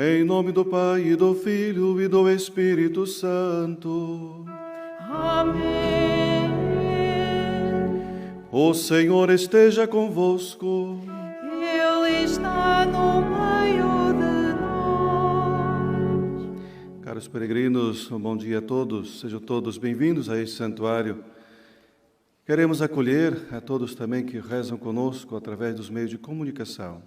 Em nome do Pai, e do Filho, e do Espírito Santo. Amém. O Senhor esteja convosco. Ele está no meio de nós. Caros peregrinos, um bom dia a todos. Sejam todos bem-vindos a este santuário. Queremos acolher a todos também que rezam conosco através dos meios de comunicação.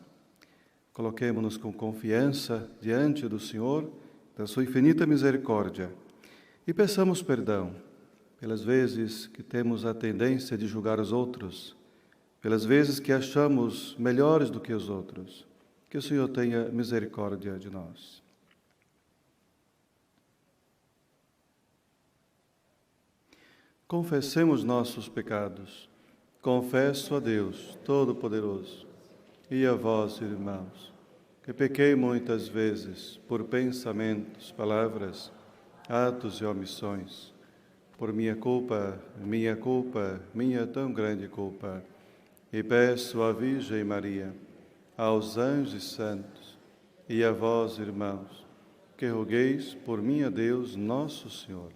Coloquemo-nos com confiança diante do Senhor, da sua infinita misericórdia, e peçamos perdão pelas vezes que temos a tendência de julgar os outros, pelas vezes que achamos melhores do que os outros. Que o Senhor tenha misericórdia de nós. Confessemos nossos pecados. Confesso a Deus Todo-Poderoso e a vós, irmãos, que pequei muitas vezes por pensamentos, palavras, atos e omissões, por minha culpa, minha tão grande culpa, e peço à Virgem Maria, aos anjos e santos, e a vós, irmãos, que rogueis por mim a Deus nosso Senhor.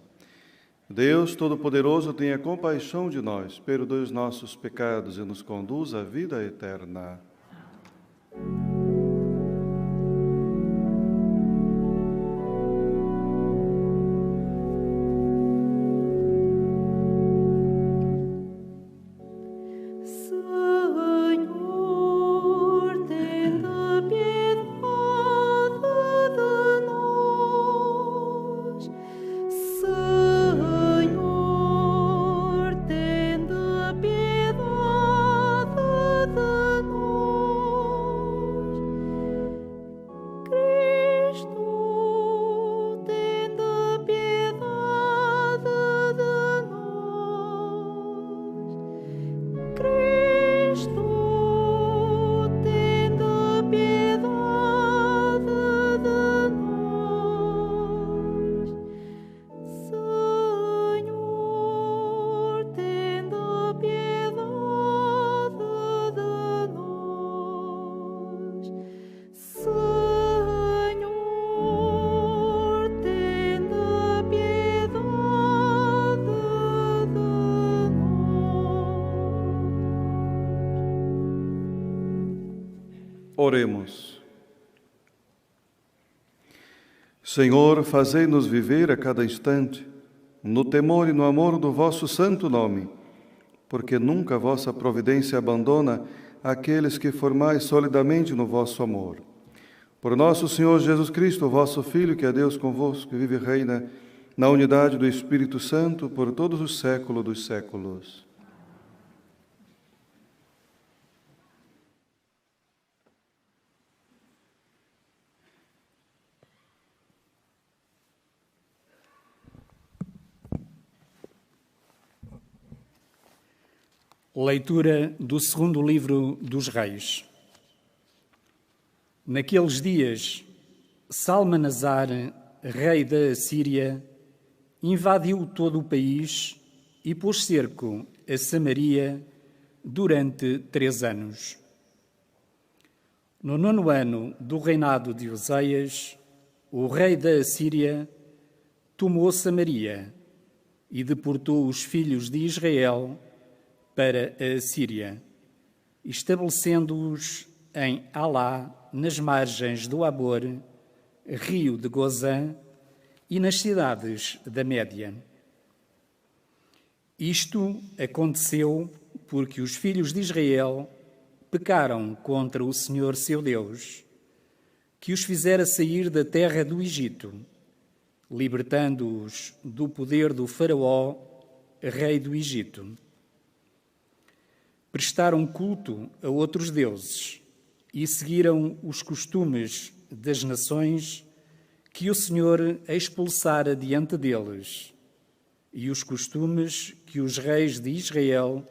Deus Todo-Poderoso, tenha compaixão de nós, perdoe os nossos pecados e nos conduz à vida eterna. Oremos. Senhor, fazei-nos viver a cada instante no temor e no amor do vosso santo nome, porque nunca a vossa providência abandona aqueles que formais solidamente no vosso amor. Por nosso Senhor Jesus Cristo, vosso Filho, que é Deus convosco, que vive e reina na unidade do Espírito Santo, por todos os séculos dos séculos. Leitura do segundo livro dos Reis. Naqueles dias, Salmanasar, rei da Assíria, invadiu todo o país e pôs cerco a Samaria durante 3 anos. No 9º ano do reinado de Oseias, o rei da Assíria tomou Samaria e deportou os filhos de Israel para a Assíria, estabelecendo-os em Alá, nas margens do Abor, rio de Gozã, e nas cidades da Média. Isto aconteceu porque os filhos de Israel pecaram contra o Senhor seu Deus, que os fizera sair da terra do Egito, libertando-os do poder do Faraó, rei do Egito. Prestaram culto a outros deuses e seguiram os costumes das nações que o Senhor expulsara diante deles e os costumes que os reis de Israel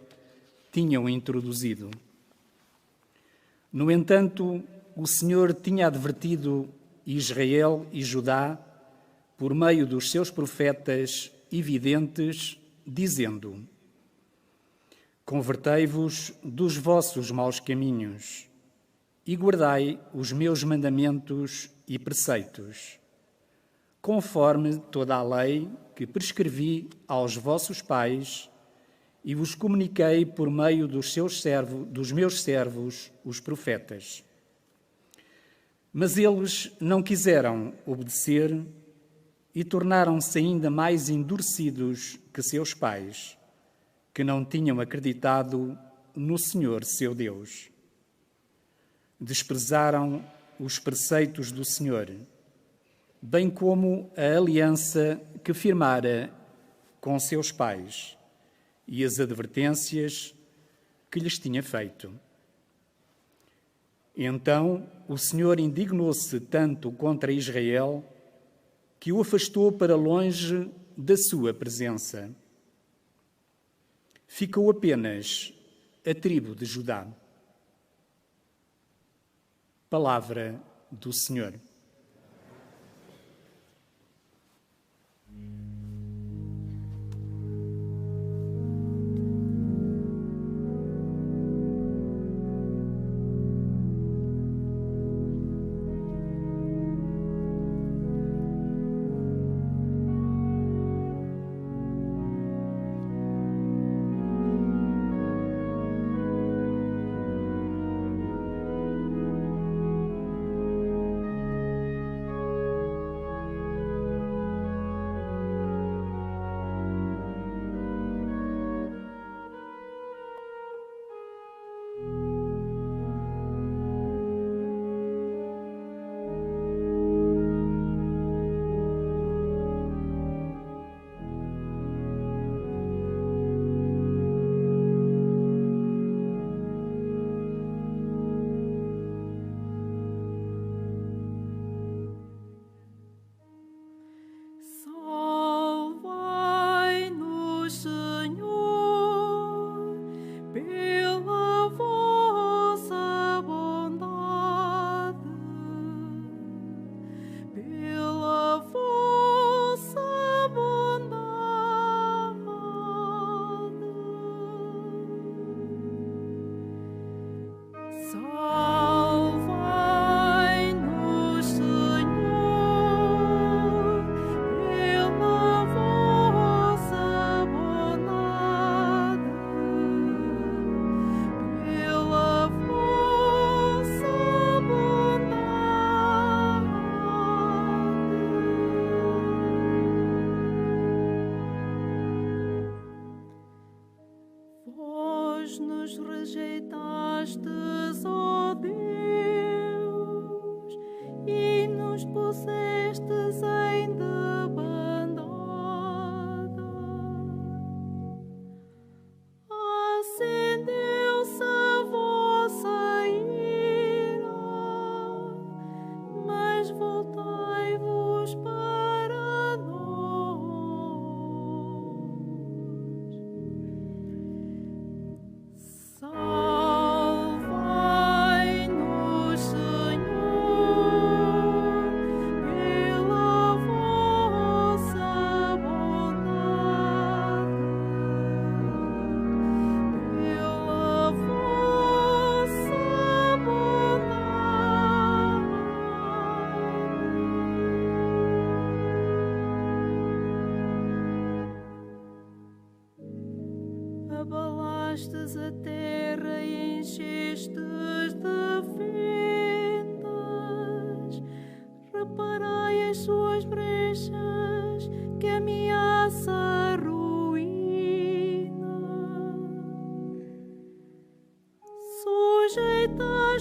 tinham introduzido. No entanto, o Senhor tinha advertido Israel e Judá por meio dos seus profetas e videntes, dizendo: Convertei-vos dos vossos maus caminhos e guardai os meus mandamentos e preceitos, conforme toda a lei que prescrevi aos vossos pais e vos comuniquei por meio dos meus servos, os profetas. Mas eles não quiseram obedecer e tornaram-se ainda mais endurecidos que seus pais, que não tinham acreditado no Senhor seu Deus. Desprezaram os preceitos do Senhor, bem como a aliança que firmara com seus pais e as advertências que lhes tinha feito. Então o Senhor indignou-se tanto contra Israel que o afastou para longe da sua presença. Ficou apenas a tribo de Judá. Palavra do Senhor.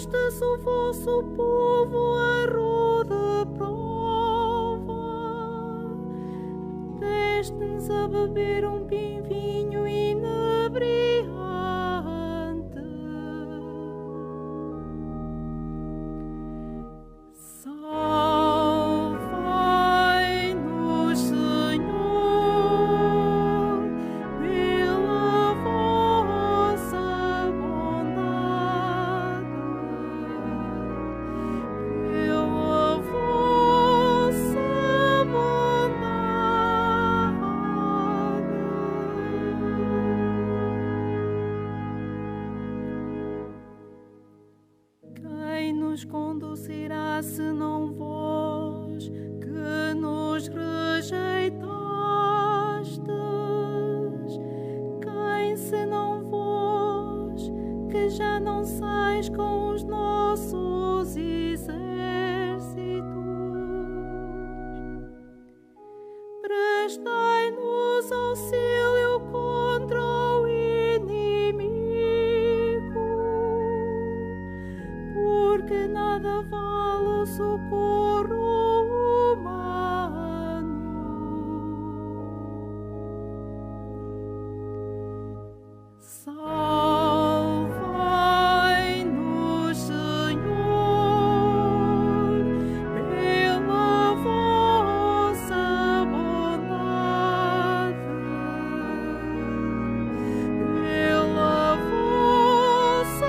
postes o vosso povo a rude prova, deste-nos a beber vinho inebriante. Salvai-nos, Senhor, pela vossa bondade, pela vossa bondade. Quem nos conduzirá senão vós, que nos rejeitastes? Quem senão vós, que já não sais com os nossos exércitos? Prestai-nos auxílio contra o inimigo, porque nada vale o socorro humano. Salvai-nos, Senhor, pela vossa bondade, pela vossa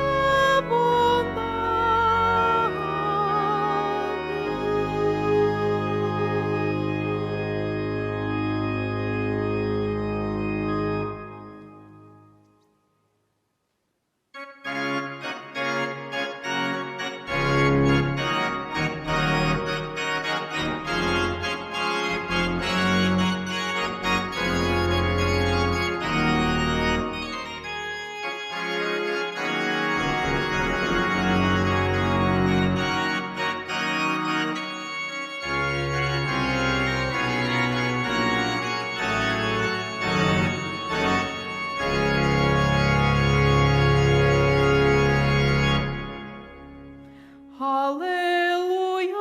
Aleluia,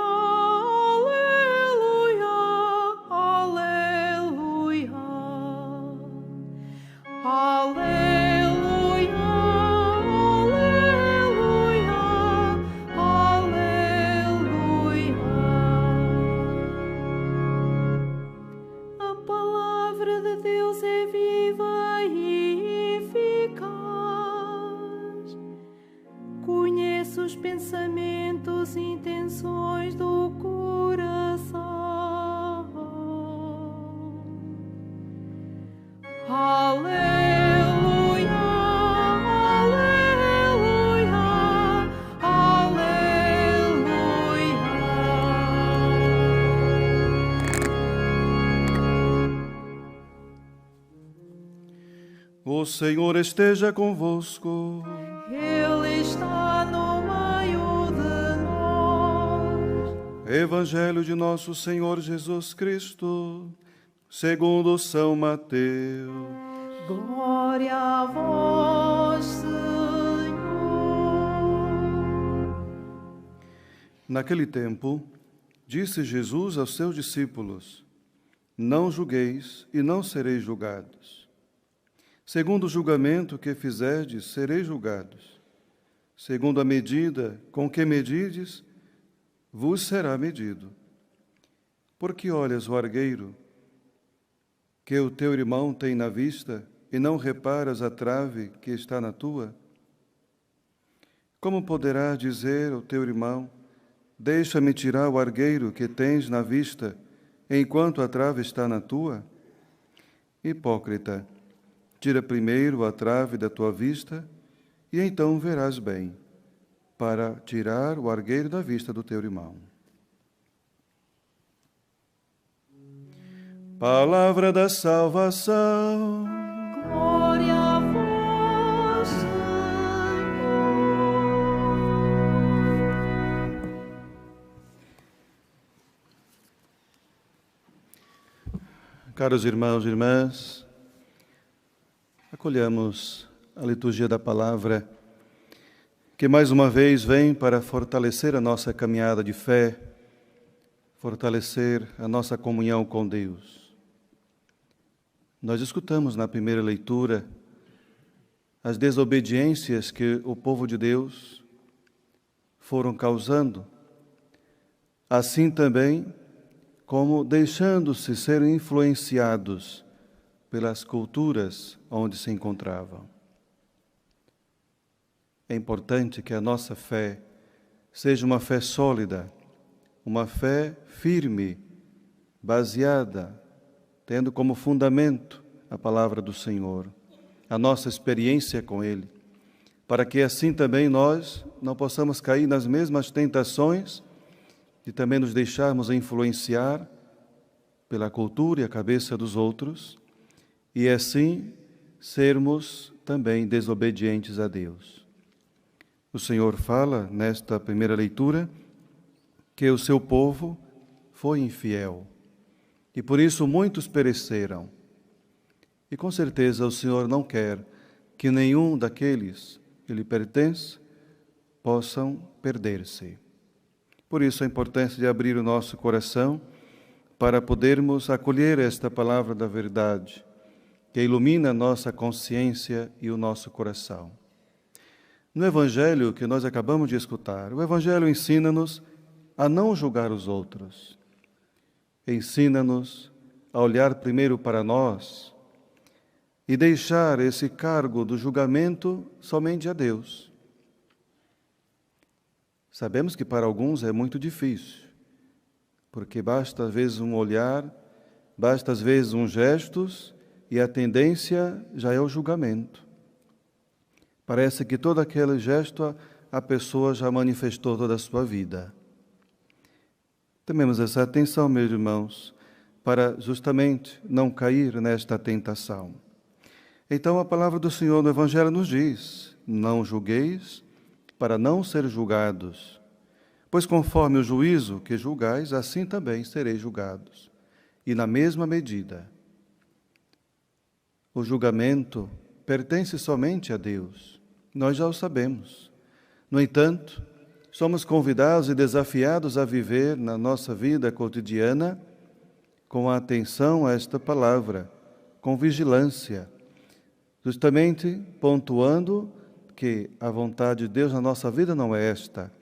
aleluia, aleluia. Aleluia, aleluia, aleluia. A palavra de Deus é viva e eficaz. Conhece os pensamentos e intenções do coração. Aleluia, aleluia, aleluia. O Senhor esteja convosco. Ele está no meio de nós. Evangelho de nosso Senhor Jesus Cristo, segundo São Mateus. Glória a vós, Senhor. Naquele tempo, disse Jesus aos seus discípulos: Não julgueis e não sereis julgados. Segundo o julgamento que fizerdes, sereis julgados. Segundo a medida com que medides, vos será medido. Porque olhas o argueiro que o teu irmão tem na vista e não reparas a trave que está na tua? Como poderás dizer ao teu irmão: Deixa-me tirar o argueiro que tens na vista, enquanto a trave está na tua? Hipócrita, tira primeiro a trave da tua vista, e então verás bem, para tirar o argueiro da vista do teu irmão. Palavra da salvação. Glória a vós, Senhor. Caros irmãos e irmãs, acolhamos a liturgia da palavra que mais uma vez vem para fortalecer a nossa caminhada de fé, fortalecer a nossa comunhão com Deus. Nós escutamos na primeira leitura as desobediências que o povo de Deus foram causando, assim também como deixando-se ser influenciados pelas culturas onde se encontravam. É importante que a nossa fé seja uma fé sólida, uma fé firme, baseada, tendo como fundamento a palavra do Senhor, a nossa experiência com Ele, para que assim também nós não possamos cair nas mesmas tentações de também nos deixarmos influenciar pela cultura e a cabeça dos outros, e assim sermos também desobedientes a Deus. O Senhor fala, nesta primeira leitura, que o seu povo foi infiel, e por isso muitos pereceram. E com certeza o Senhor não quer que nenhum daqueles que lhe pertence possam perder-se. Por isso a importância de abrir o nosso coração para podermos acolher esta palavra da verdade, que ilumina a nossa consciência e o nosso coração. No Evangelho que nós acabamos de escutar, o Evangelho ensina-nos a não julgar os outros. Ensina-nos a olhar primeiro para nós e deixar esse cargo do julgamento somente a Deus. Sabemos que para alguns é muito difícil, porque basta às vezes um olhar, basta às vezes uns gestos e a tendência já é o julgamento. Parece que todo aquele gesto a pessoa já manifestou toda a sua vida. Tomemos essa atenção, meus irmãos, para justamente não cair nesta tentação. Então a palavra do Senhor no Evangelho nos diz: não julgueis para não ser julgados, pois conforme o juízo que julgais, assim também sereis julgados. E na mesma medida, o julgamento pertence somente a Deus. Nós já o sabemos. No entanto, somos convidados e desafiados a viver na nossa vida cotidiana com atenção a esta palavra, com vigilância, justamente pontuando que a vontade de Deus na nossa vida não é esta,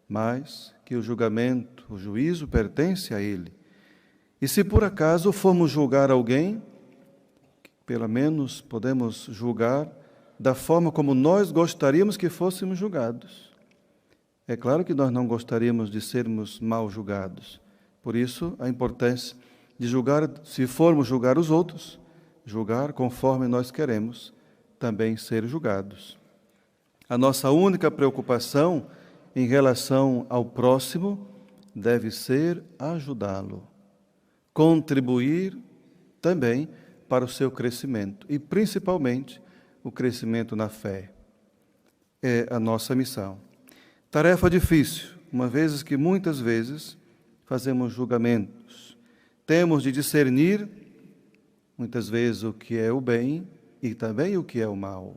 mas que o julgamento, o juízo pertence a Ele. E se por acaso formos julgar alguém, pelo menos podemos julgar da forma como nós gostaríamos que fôssemos julgados. É claro que nós não gostaríamos de sermos mal julgados. Por isso, a importância de julgar, se formos julgar os outros, julgar conforme nós queremos também ser julgados. A nossa única preocupação em relação ao próximo deve ser ajudá-lo, contribuir também para o seu crescimento e, principalmente, o crescimento na fé. É a nossa missão. Tarefa difícil, uma vez que muitas vezes fazemos julgamentos. Temos de discernir, muitas vezes, o que é o bem e também o que é o mal.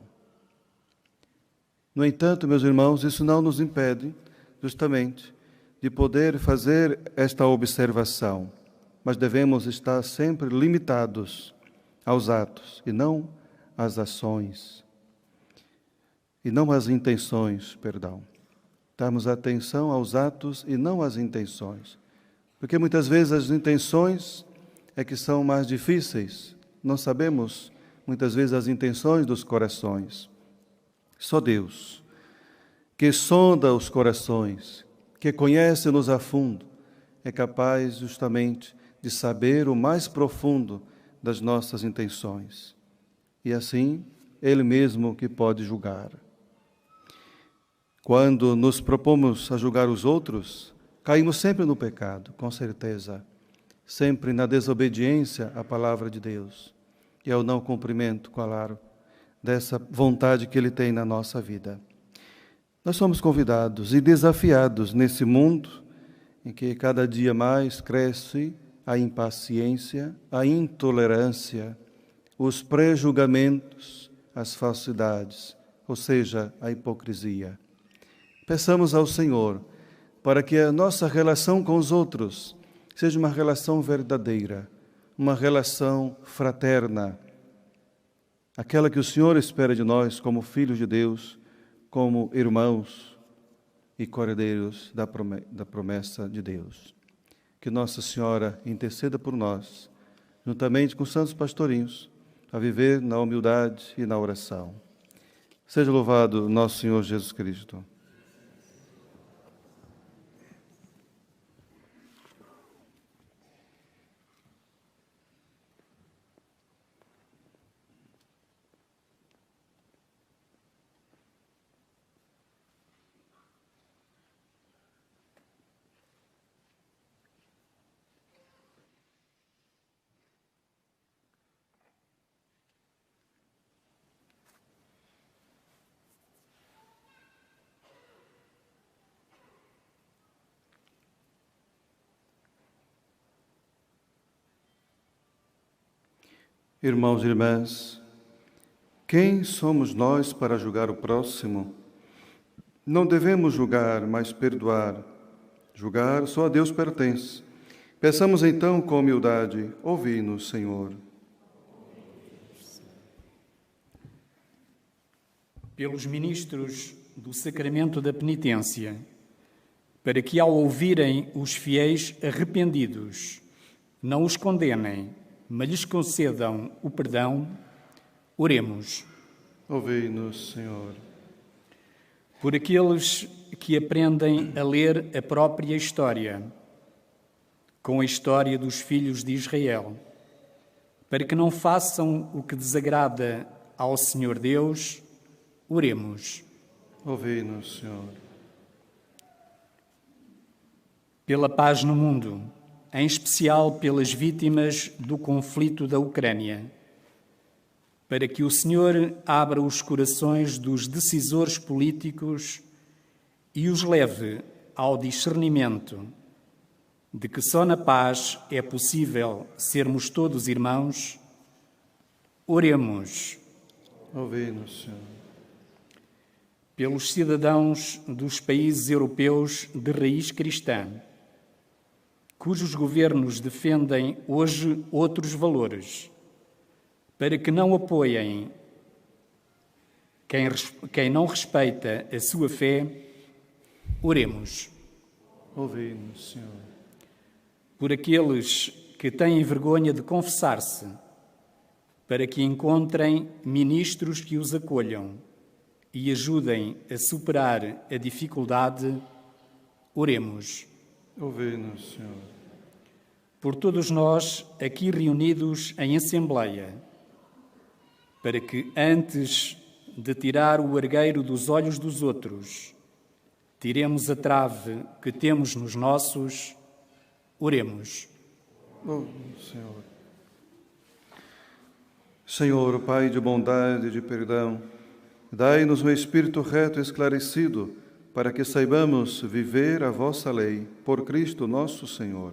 No entanto, meus irmãos, isso não nos impede, justamente, de poder fazer esta observação, mas devemos estar sempre limitados aos atos e não às ações, e não às intenções, Darmos atenção aos atos e não às intenções, porque muitas vezes as intenções é que são mais difíceis, não sabemos muitas vezes as intenções dos corações. Só Deus, que sonda os corações, que conhece-nos a fundo, é capaz justamente de saber o mais profundo das nossas intenções. E assim, Ele mesmo que pode julgar. Quando nos propomos a julgar os outros, caímos sempre no pecado, com certeza. Sempre na desobediência à palavra de Deus. E ao não cumprimento, claro, dessa vontade que Ele tem na nossa vida. Nós somos convidados e desafiados nesse mundo em que cada dia mais cresce a impaciência, a intolerância, os pré-julgamentos, as falsidades, ou seja, a hipocrisia. Peçamos ao Senhor para que a nossa relação com os outros seja uma relação verdadeira, uma relação fraterna, aquela que o Senhor espera de nós como filhos de Deus, como irmãos e cordeiros da promessa de Deus. Que Nossa Senhora interceda por nós, juntamente com os santos pastorinhos, a viver na humildade e na oração. Seja louvado nosso Senhor Jesus Cristo. Irmãos e irmãs, quem somos nós para julgar o próximo? Não devemos julgar, mas perdoar. Julgar só a Deus pertence. Peçamos então com humildade, ouvi-nos, Senhor. Pelos ministros do Sacramento da Penitência, para que ao ouvirem os fiéis arrependidos, não os condenem, mas lhes concedam o perdão, oremos. Ouvi-nos, Senhor. Por aqueles que aprendem a ler a própria história, com a história dos filhos de Israel, para que não façam o que desagrada ao Senhor Deus, oremos. Ouvi-nos, Senhor. Pela paz no mundo, em especial pelas vítimas do conflito da Ucrânia, para que o Senhor abra os corações dos decisores políticos e os leve ao discernimento de que só na paz é possível sermos todos irmãos, oremos. Ouvi-nos, Senhor. Pelos cidadãos dos países europeus de raiz cristã, cujos governos defendem hoje outros valores, para que não apoiem quem não respeita a sua fé, oremos. Ouvi-nos, Senhor. Por aqueles que têm vergonha de confessar-se, para que encontrem ministros que os acolham e ajudem a superar a dificuldade, oremos. Ouvi-nos, Senhor. Por todos nós aqui reunidos em Assembleia, para que antes de tirar o argueiro dos olhos dos outros, tiremos a trave que temos nos nossos, oremos. Ouve-nos, Senhor. Senhor, Pai de bondade e de perdão, dai-nos um espírito reto e esclarecido, para que saibamos viver a vossa lei, por Cristo nosso Senhor.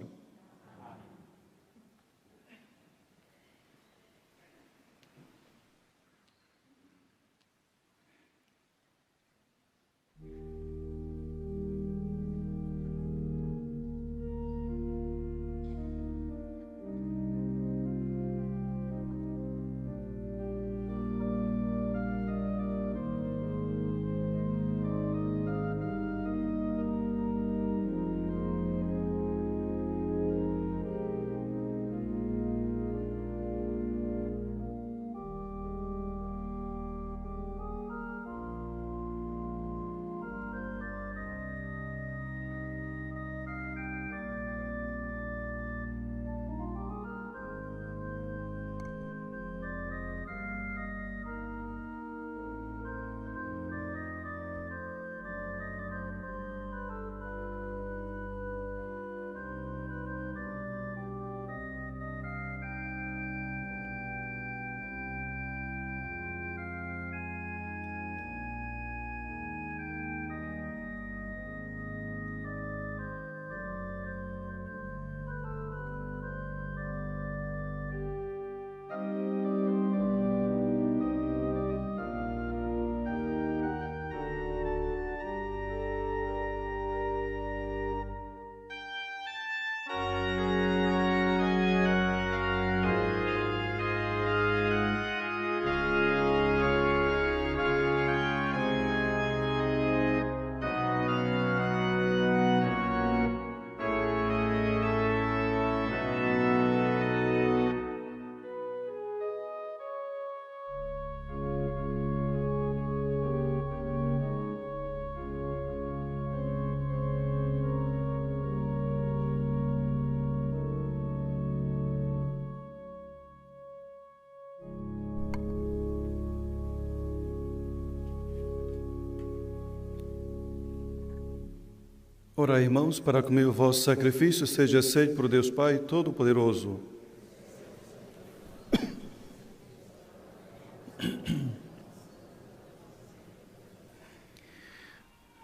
Ora, irmãos, para que o vosso sacrifício seja aceito por Deus Pai Todo-Poderoso.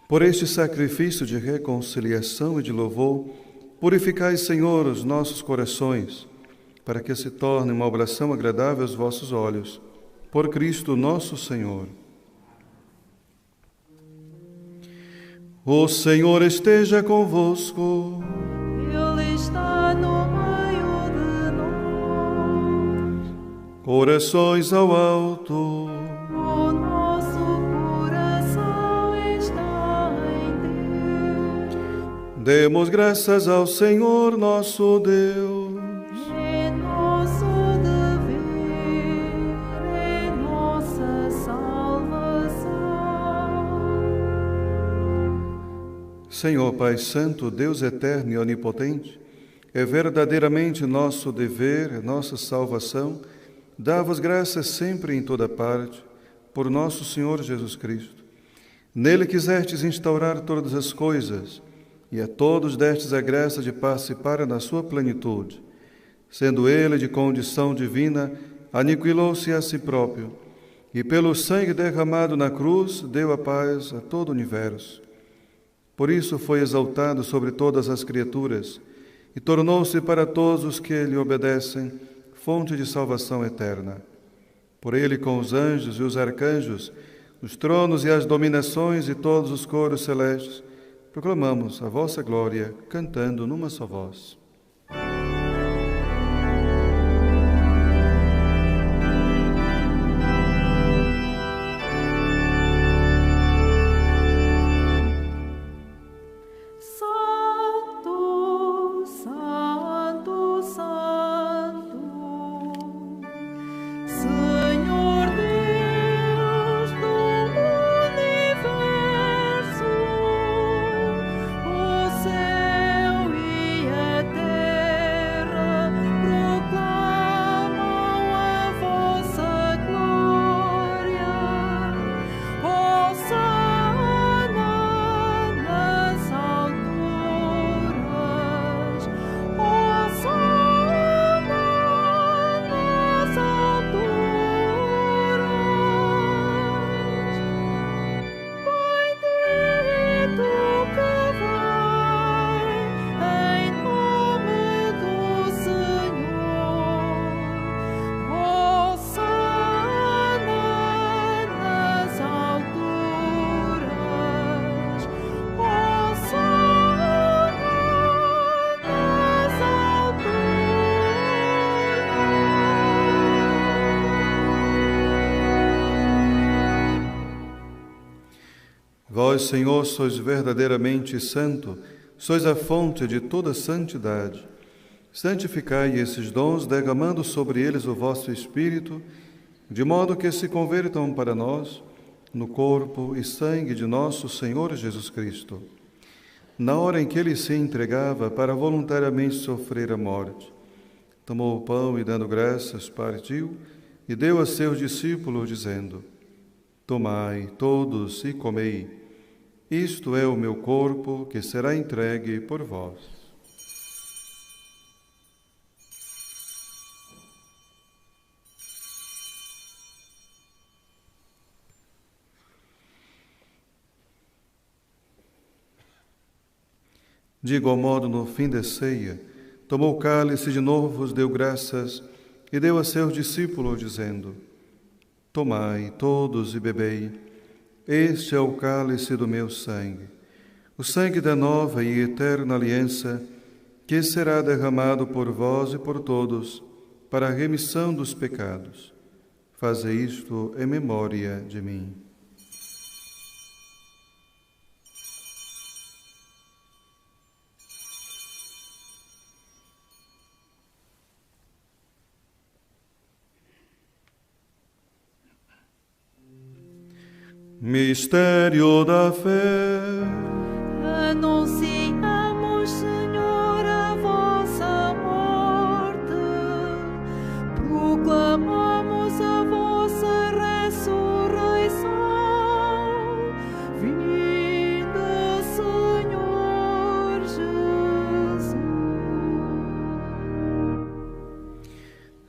Por este sacrifício de reconciliação e de louvor, purificai, Senhor, os nossos corações, para que se torne uma oração agradável aos vossos olhos. Por Cristo nosso Senhor. O Senhor esteja convosco. Ele está no meio de nós. Corações ao alto. O nosso coração está em Deus. Demos graças ao Senhor nosso Deus. É nosso dever, é nossa salvação. Senhor Pai Santo, Deus eterno e onipotente, é verdadeiramente nosso dever, nossa salvação, dar-vos graças sempre e em toda parte, por nosso Senhor Jesus Cristo. Nele quisestes instaurar todas as coisas, e a todos destes a graça de participar na sua plenitude. Sendo ele de condição divina, aniquilou-se a si próprio, e pelo sangue derramado na cruz, deu a paz a todo o universo. Por isso foi exaltado sobre todas as criaturas, e tornou-se para todos os que lhe obedecem, fonte de salvação eterna. Por ele, com os anjos e os arcanjos, os tronos e as dominações e todos os coros celestes, proclamamos a vossa glória, cantando numa só voz. Santo, Santo, Santo, Senhor Deus do universo, o céu e a terra proclamam a vossa glória. Hosana nas alturas, Hosana nas alturas. Bendito que vem em nome do Senhor. Hosana nas alturas, Hosana nas alturas. Vós, Senhor, sois verdadeiramente santo, sois a fonte de toda santidade. Santificai esses dons, derramando sobre eles o vosso Espírito, de modo que se convertam para nós no corpo e sangue de nosso Senhor Jesus Cristo. Na hora em que ele se entregava para voluntariamente sofrer a morte, tomou o pão e, dando graças, partiu e deu a seus discípulos, dizendo: Tomai todos e comei. Isto é o meu corpo, que será entregue por vós. De igual modo, no fim da ceia, tomou o cálice de novo, deu graças e deu a seus discípulos, dizendo: Tomai todos e bebei. Este é o cálice do meu sangue, o sangue da nova e eterna aliança, que será derramado por vós e por todos, para a remissão dos pecados. Fazei isto em memória de mim. Mistério da fé. Anunciamos, Senhor, a vossa morte, proclamamos a vossa ressurreição. Vinde, Senhor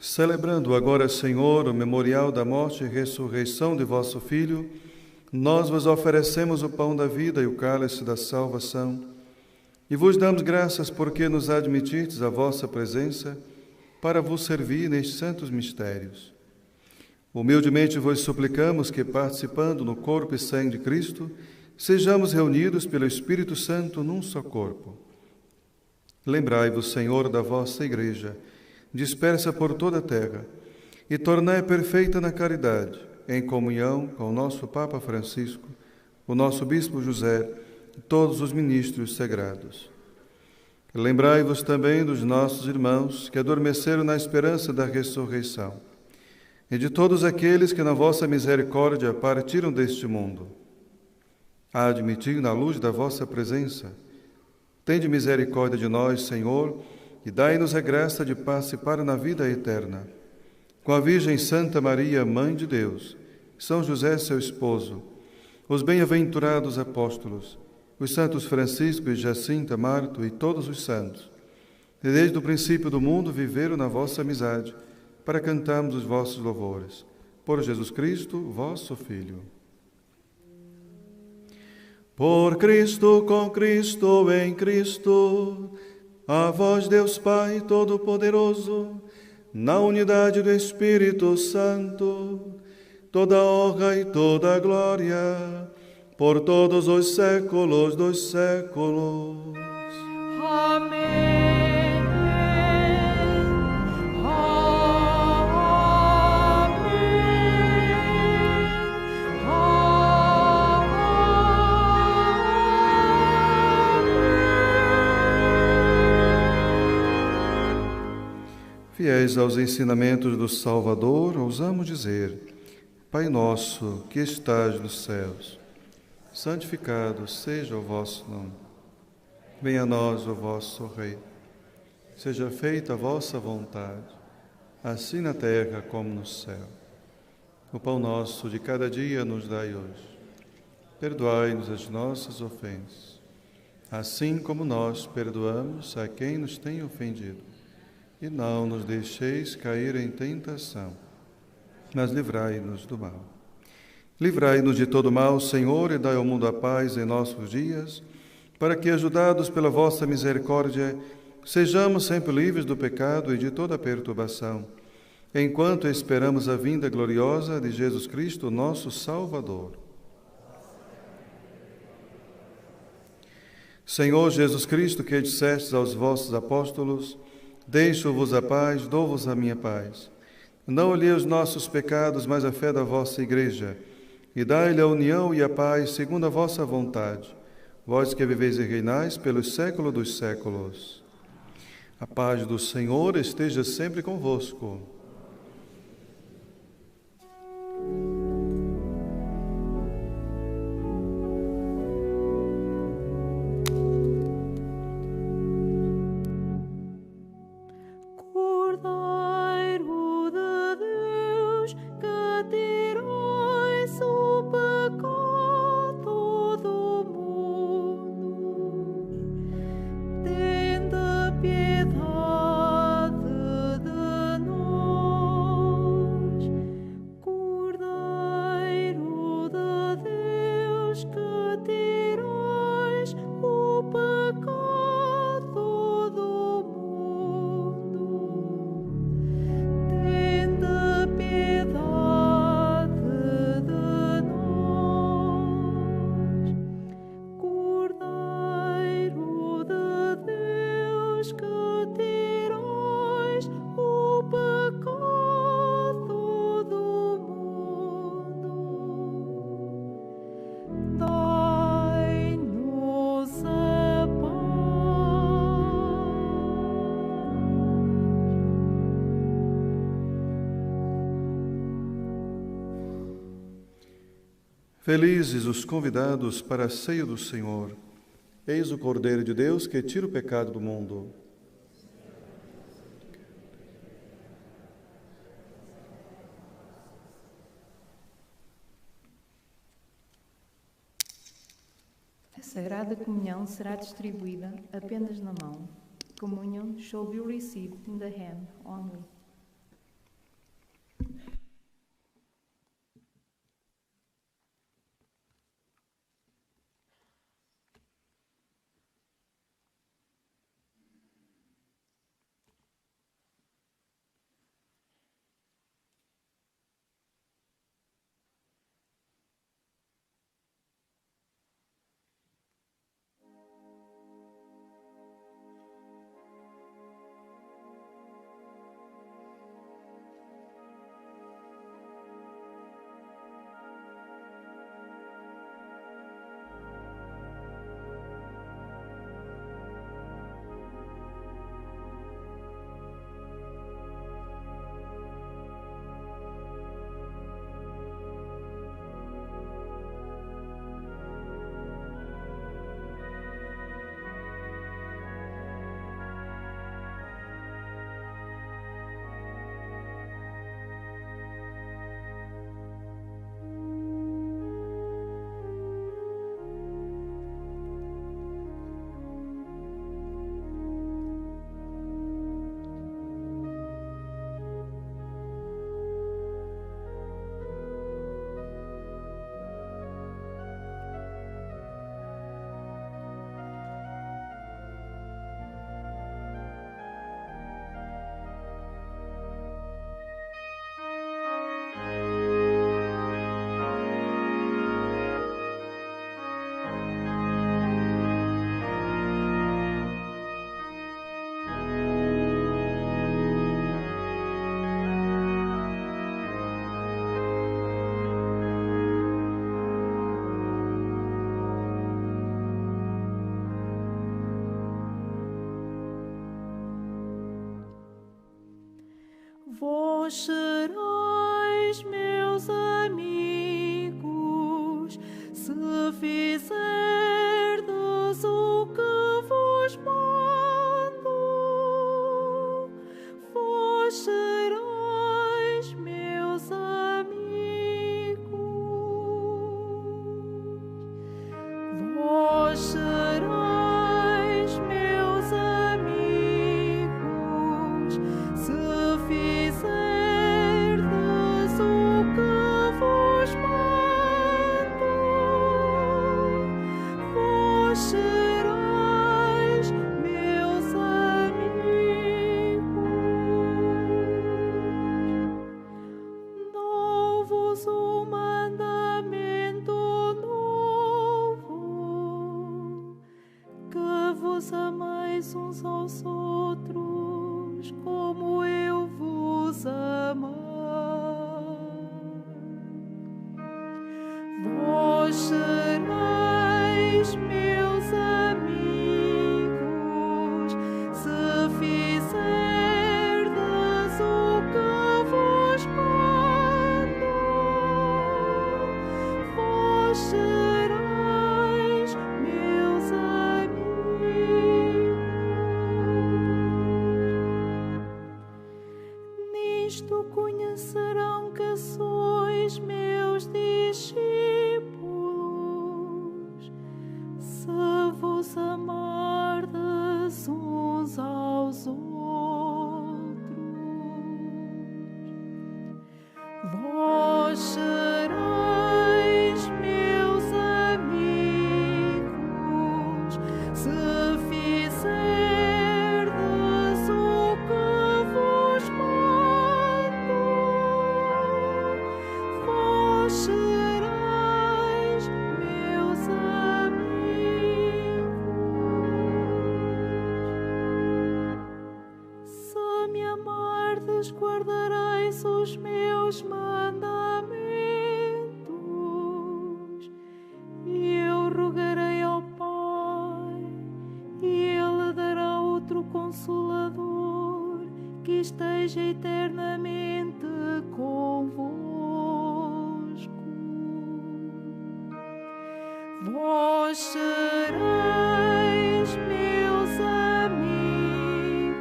Celebrando agora, Senhor, o memorial da morte e ressurreição de vosso Filho, nós vos oferecemos o pão da vida e o cálice da salvação, e vos damos graças porque nos admitistes à vossa presença para vos servir nestes santos mistérios. Humildemente vos suplicamos que, participando no corpo e sangue de Cristo, sejamos reunidos pelo Espírito Santo num só corpo. Lembrai-vos, Senhor, da vossa Igreja, dispersa por toda a terra, e tornai perfeita na caridade, em comunhão com o nosso Papa Francisco, o nosso Bispo José e todos os ministros sagrados. Lembrai-vos também dos nossos irmãos que adormeceram na esperança da ressurreição, e de todos aqueles que na vossa misericórdia partiram deste mundo. Admiti na luz da vossa presença. Tende misericórdia de nós, Senhor, e dai-nos a graça de participar na vida eterna. Com a Virgem Santa Maria, Mãe de Deus, São José, seu esposo, os bem-aventurados apóstolos, os santos Francisco e Jacinta, Marto e todos os santos, que desde o princípio do mundo viveram na vossa amizade, para cantarmos os vossos louvores. Por Jesus Cristo, vosso Filho. Por Cristo, com Cristo, em Cristo, a vós, Deus Pai Todo-Poderoso, na unidade do Espírito Santo, toda honra e toda glória, por todos os séculos dos séculos. Amém. Fiéis aos ensinamentos do Salvador, ousamos dizer: Pai nosso, que estás nos céus, santificado seja o vosso nome. Venha a nós o vosso reino. Seja feita a vossa vontade, assim na terra como no céu. O pão nosso de cada dia nos dai hoje. Perdoai-nos as nossas ofensas, assim como nós perdoamos a quem nos tem ofendido. E não nos deixeis cair em tentação, mas livrai-nos do mal. Livrai-nos de todo mal, Senhor, e dai ao mundo a paz em nossos dias, para que, ajudados pela vossa misericórdia, sejamos sempre livres do pecado e de toda perturbação, enquanto esperamos a vinda gloriosa de Jesus Cristo, nosso Salvador. Senhor Jesus Cristo, que dissestes aos vossos apóstolos: deixo-vos a paz, dou-vos a minha paz. Não olhei os nossos pecados, mas a fé da vossa Igreja, e dai-lhe a união e a paz segundo a vossa vontade, vós que viveis e reinais pelos séculos dos séculos. A paz do Senhor esteja sempre convosco. Felizes os convidados para a ceia do Senhor. Eis o Cordeiro de Deus que tira o pecado do mundo. A Sagrada Comunhão será distribuída apenas na mão. Communion shall be received in the hand only. Vós sereis meus amigos, se fizerdes o que vos mando. Vós sereis meus amigos. Vós sereis meus amigos, se fizerdes o que vos mando. Vós sereis meus amigos. Dou-vos um mandamento novo, que vos ameis uns aos outros, como eu vos amei. Vós sereis meus amigos, se fizerdes o que vos mando. Vós sereis meus amigos. Nisto conhecerão que sois meus discípulos, se vos amardes uns aos outros. Vós sereis meus amigos, se fizerdes o que vos mando. Vós sereis meus amigos. Se me amardes, guardareis os meus mandamentos, e eu rogarei ao Pai, e Ele dará outro Consolador, que esteja eternamente convosco. Vós sereis meus amigos,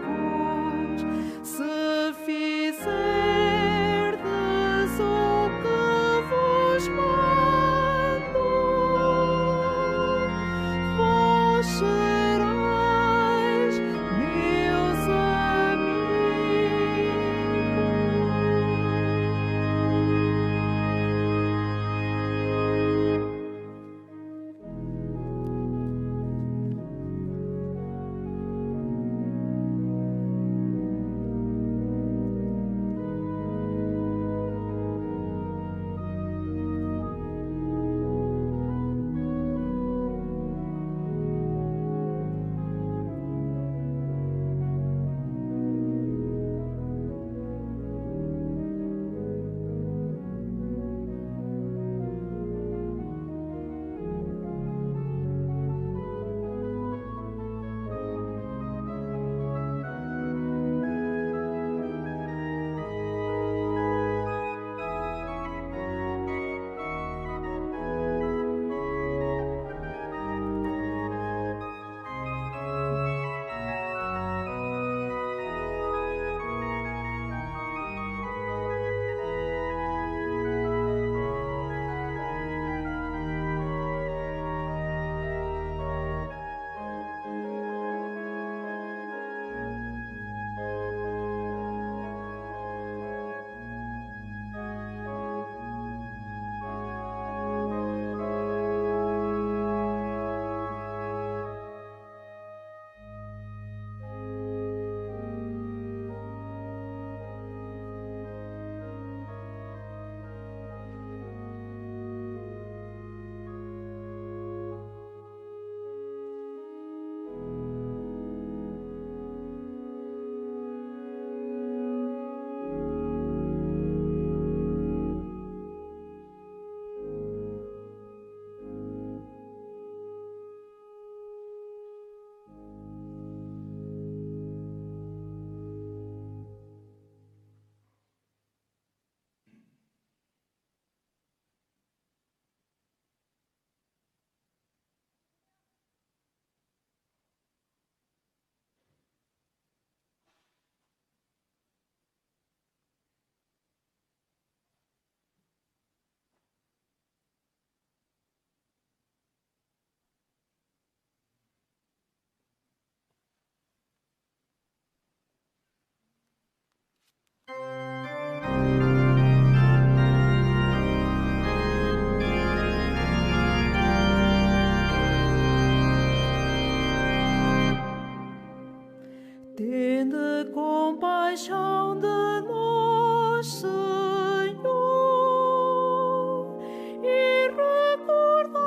se fizerdes o que vos mando. Vós sereis meus amigos. Tende compaixão de nós, Senhor, e recordai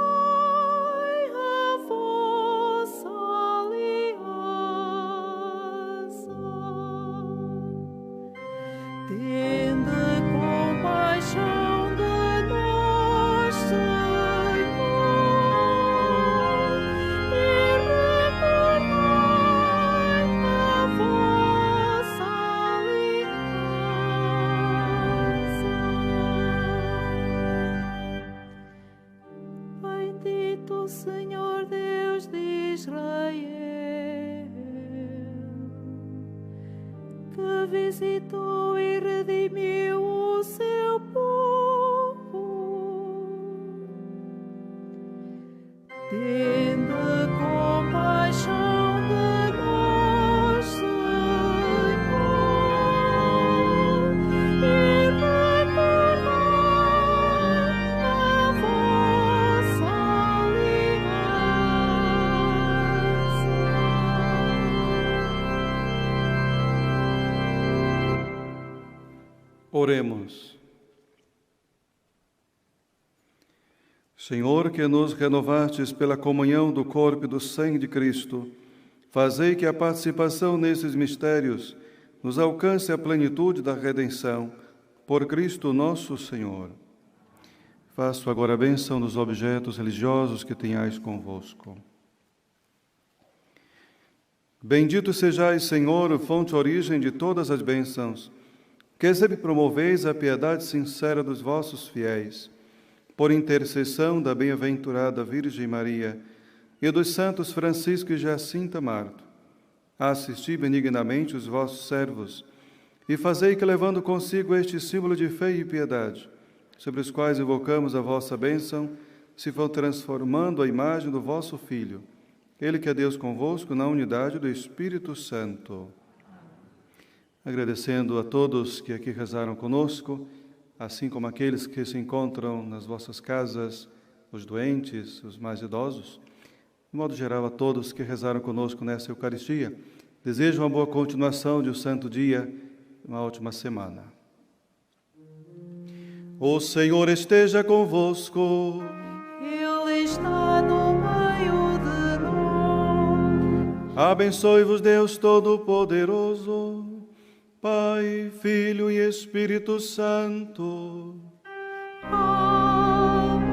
a vossa aliança. Tende compaixão de nós, Senhor, e recordai a vossa aliança. Bendito o Senhor Deus de Israel, que visitou e redimiu o seu povo. Tende compaixão de nós, Senhor, e recordai a vossa aliança. Oremos. Senhor, que nos renovastes pela comunhão do corpo e do sangue de Cristo, fazei que a participação nesses mistérios nos alcance a plenitude da redenção, por Cristo nosso Senhor. Faço agora a bênção dos objetos religiosos que tenhais convosco. Bendito sejais, Senhor, fonte e origem de todas as bênçãos, que sempre promoveis a piedade sincera dos vossos fiéis, por intercessão da bem-aventurada Virgem Maria e dos santos Francisco e Jacinta Marto, assisti benignamente os vossos servos e fazei que, levando consigo este símbolo de fé e piedade, sobre os quais invocamos a vossa bênção, se vão transformando a imagem do vosso Filho, Ele que é Deus convosco na unidade do Espírito Santo. Agradecendo a todos que aqui rezaram conosco, assim como aqueles que se encontram nas vossas casas, os doentes, os mais idosos, de modo geral a todos que rezaram conosco nessa Eucaristia, desejo uma boa continuação de um santo dia, uma ótima semana. O Senhor esteja convosco. Ele está no meio de nós. Abençoe-vos Deus Todo-Poderoso, Pai, Filho e Espírito Santo. Amém.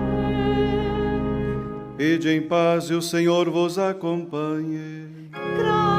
Ide em paz e o Senhor vos acompanhe. Graças